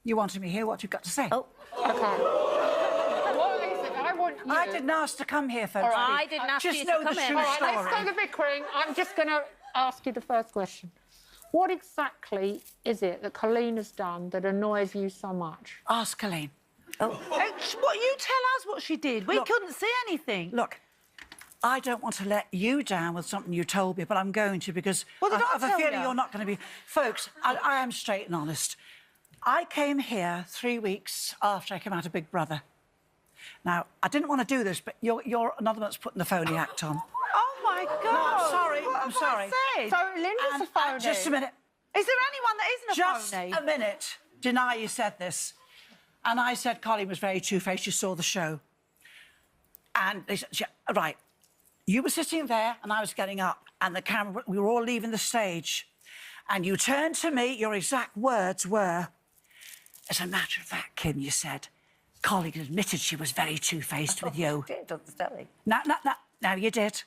You wanted me here. What you've got to say? Oh. Okay. What is it? I want you... I didn't ask to come here, folks. All right. I didn't ask Just you know to come the in. true All right, story. let's go to bickering. I'm just going to ask you the first question. What exactly is it that Colleen has done that annoys you so much? Ask Colleen. What, you tell us what she did. We Look. couldn't see anything. Look, I don't want to let you down with something you told me, but I'm going to because What did I have a tell feeling you? you're not going to be... Folks, I am straight and honest. I came here 3 weeks after I came out of Big Brother. Now, I didn't want to do this, but you're another one that's putting the phony act on. Oh, my God. No, I'm sorry. What I'm have sorry. I said? So Linda's a phony. Just a minute. Is there anyone that isn't a Just phony? a minute. Deny you said this. And I said Colleen was very two-faced. You saw the show. And they said, right, you were sitting there and I was getting up and the camera, we were all leaving the stage. And you turned to me, your exact words were, as a matter of fact, Kim, you said, Colleen admitted she was very two-faced with you. Did on the telly. No, you did.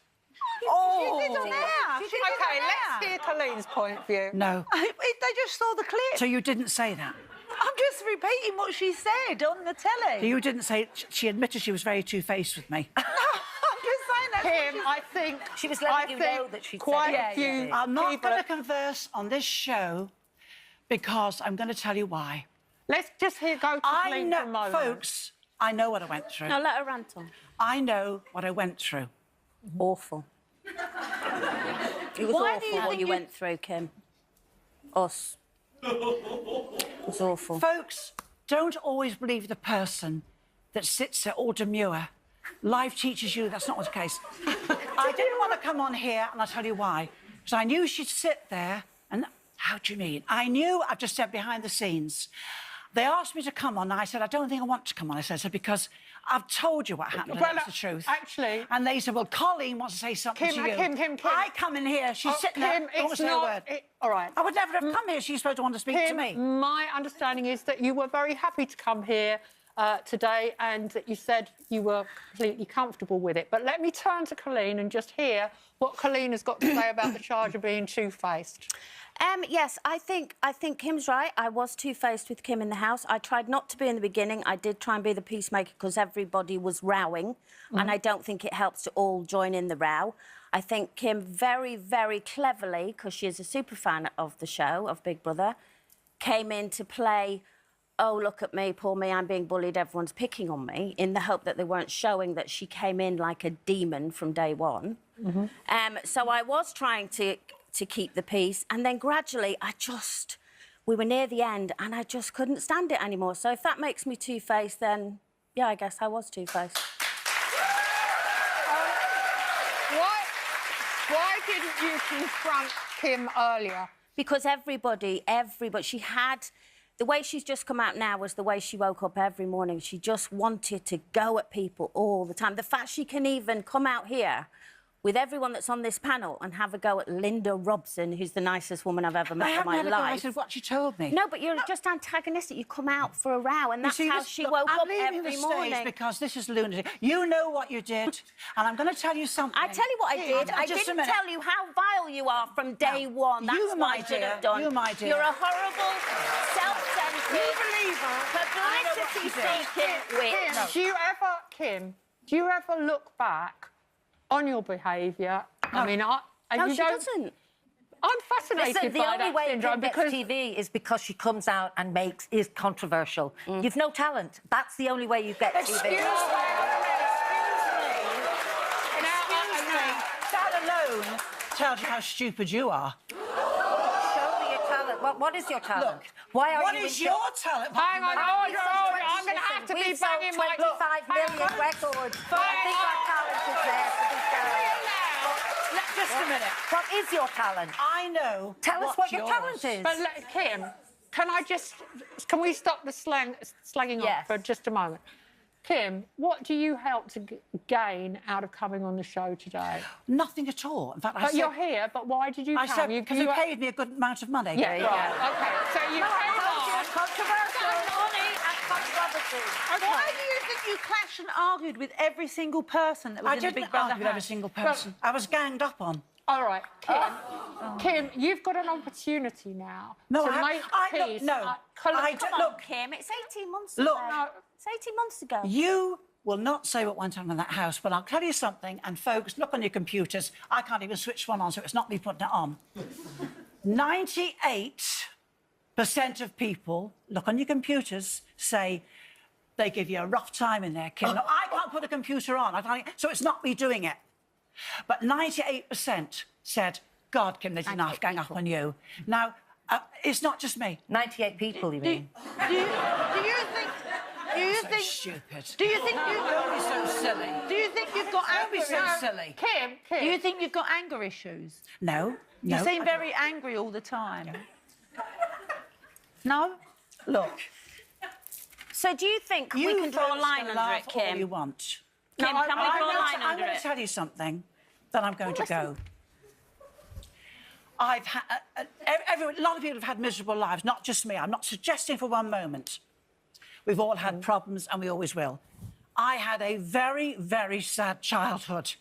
Oh, she did on air. She did OK, on let's air. hear Colleen's point of view. No. They just saw the clip. So you didn't say that? I'm just repeating what she said on the telly. You didn't say she admitted she was very two-faced with me. I'm just saying that. Kim, I think... She was letting you know that she'd said quite it. a few I'm not people... going to converse on this show because I'm going to tell you why. Let's just go to I Colleen for a know, moment. folks, I know what I went through. No, let her rant on. I know what I went through. Awful. It was Why do you awful what think you you- went through, Kim. Us. It was awful. Folks, don't always believe the person that sits there all demure. Life teaches you that's not the case. I didn't want to come on here, and I'll tell you why. Because I knew she'd sit there, and how do you mean? I knew, I've just said behind the scenes. They asked me to come on, and I said, I don't think I want to come on. I said, because I've told you what happened, and Well, that's the truth. actually- And they said, well, Colleen wants to say something Kim, to you. Kim. I come in here, she's sitting there, Kim, don't want to it's say a not... word. All right. I would never have come here. She's supposed to want to speak to Kim, me. my understanding is that you were very happy to come here today and that you said you were completely comfortable with it. But let me turn to Colleen and just hear what Colleen has got to say about the charge of being two-faced. Yes, I think Kim's right. I was two-faced with Kim in the house. I tried not to be in the beginning. I did try and be the peacemaker because everybody was rowing, and I don't think it helps to all join in the row. I think Kim very, very cleverly, because she is a super fan of the show, of Big Brother, came in to play, oh, look at me, poor me, I'm being bullied, everyone's picking on me, in the hope that they weren't showing that she came in like a demon from day one. So I was trying to keep the peace, and then gradually we were near the end and I just couldn't stand it anymore. So if that makes me two-faced, then yeah, I guess I was two-faced. Why didn't you confront Kim earlier? Because everybody, she had... The way she's just come out now was the way she woke up every morning. She just wanted to go at people all the time. The fact she can even come out here with everyone that's on this panel and have a go at Linda Robson, who's the nicest woman I've ever met in my I life. said what she told me. No, but you're just antagonistic. You come out for a row, and that's You see, how this- she look, woke I'm up leaving every the morning. stage because this is lunacy. You know what you did, and I'm going to tell you something. I tell you what I did. I Just a didn't minute. tell you how vile you are from day one. That's you, what my I should have dear, done. you, my dear. You're a horrible, self-centered, publicity-seeking witch. Kim, do you ever look back on your behaviour? I mean, No, you she don't... doesn't. I'm fascinated Listen, the by only that way syndrome Kim gets because... TV is because she comes out and is controversial. You've no talent. That's the only way you get Excuse me. TV. That alone tells you how stupid you are. Show me your talent. What is your talent? Look, Why are what you is in- your talent? Hang on, We've sold I'm going to have to be we've sold banging my... 25 million records. I think our talent is there, to be fair. Just a minute. What is your talent? I know. Tell us what your yours. talent is. But Kim, can we stop the slagging Yes. off for just a moment? Kim, what do you help to gain out of coming on the show today? Nothing at all. In fact, I But said... you're here, but why did you I come? said because you paid me a good amount of money. Yeah, right. OK, so you came on... Controversial. Money and controversy. Why do you think you clashed and argued with every single person that was I in the didn't Big Brother argue with every house? single person. I was ganged up on. All right, Kim, you've got an opportunity now No, to I- make I- look, peace. no, Colin, I come don't- on. look, Kim, it's 18 months Look. ago. No. It's 18 months ago. You will not say what went on in that house, but I'll tell you something, and folks, look on your computers. I can't even switch one on, so it's not me putting it on. 98% of people, look on your computers, say they give you a rough time in there, Kim. Now, I can't put a computer on, so it's not me doing it. But 98% said, God, Kim, there's enough going up on you. Now, it's not just me. 98 people, you mean? Do you think? Stupid. Do you think you? Don't be so silly. Do you think you've got Don't be anger? so silly. Kim. Do you think you've got anger issues? No, You no. seem very angry all the time. No? Look, So do you think we can draw a folks line can under laugh it, all Kim? you want. Kim, can we draw a line I'm under going to it? tell you something that I'm going to go. I've had a lot of people have had miserable lives, not just me. I'm not suggesting for one moment. We've all had problems, and we always will. I had a very, very sad childhood.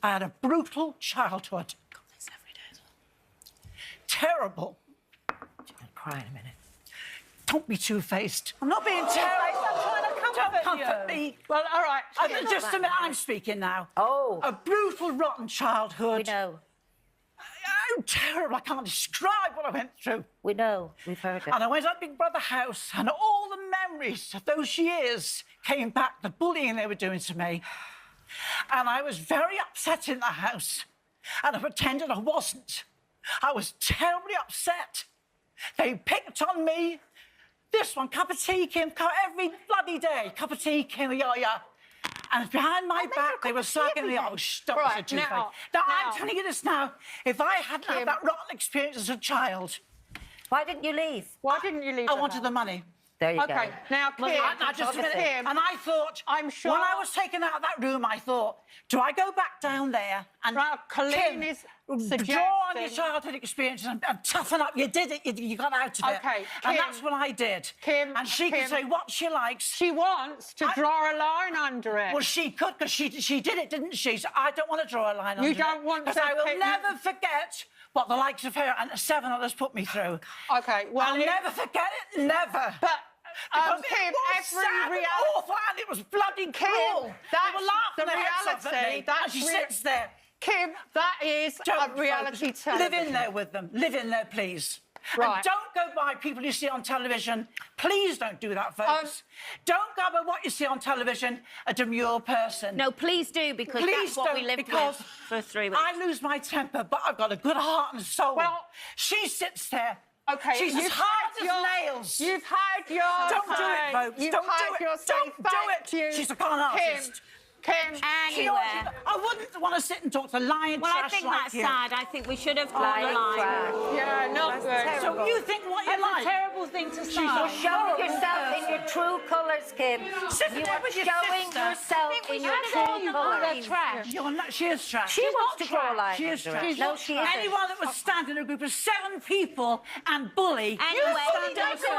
I had a brutal childhood. Got this every day. Terrible. I'll cry in a minute. Don't be two-faced. I'm not being terrible. I'm trying to Don't comfort comfort you. me. Well, all right. Just a minute, I'm speaking now. Oh. A brutal, rotten childhood. We know. Oh, terrible. I can't describe what I went through. We know. We've heard it. And I went to Big Brother house, and all the memories of those years came back, the bullying they were doing to me. And I was very upset in the house, and I pretended I wasn't. I was terribly upset. They picked on me. This one, cup of tea, Kim, every bloody day. Cup of tea, Kim, yeah. And behind my back, they were slagging me off. Oh, stop, Right, it's a two-face. now, I'm telling you this now. If I hadn't had that rotten experience as a child, Why didn't you leave? Why didn't you leave? I wanted the money. There you Okay, go. now, Kim. Now, just a minute. Kim, And I thought, I'm sure- when I was taken out of that room, I thought, do I go back down there and Well, Colleen Kim, is draw on your suggesting- childhood experiences and toughen up? You did it. You got out of it. Okay, and Kim- that's what I did. Kim, and she Kim- could say what she likes. She wants to draw a line under it. Well, she could, because she did it, didn't she? So I don't want to draw a line under it. don't want Because to I will pick- never forget what the likes of her and 7 others put me through. Okay, well, I'll never forget it, never. But, Because Kim, it was sad and awful, and it was bloody cruel. that's They were laughing the their heads off at reality. me, That's and she rea- sits there. Kim, that is Don't, a reality folks, television. live in there with them. Live in there, please. Right. And don't go by people you see on television. Please don't do that, folks. Don't go by what you see on television, a demure person. No, please do, because Please that's what we don't, lived because with for 3 weeks. I lose my temper, but I've got a good heart and soul. Well- she sits there. Okay, She's as you've hard had as your- nails. You've had your Don't do say. it, folks. You've Don't do had it. your say. Don't do Thank it. you. She's a con artist. Kim, Anywhere. I wouldn't want to sit and talk to lion Well, I trash think like that's you. sad. I think we should have drawn a line. yeah, not good. So you think what you That's like? a terrible thing to say. You're showing yourself in your true colours, Kim. Sit You there are with your showing sister. yourself in your true colours. trash. You're not, she is trash. She wants to draw a line She is under trash. it. No, she isn't. Anyone that would stand in a group of 7 people and bully... Anyway, stand don't up go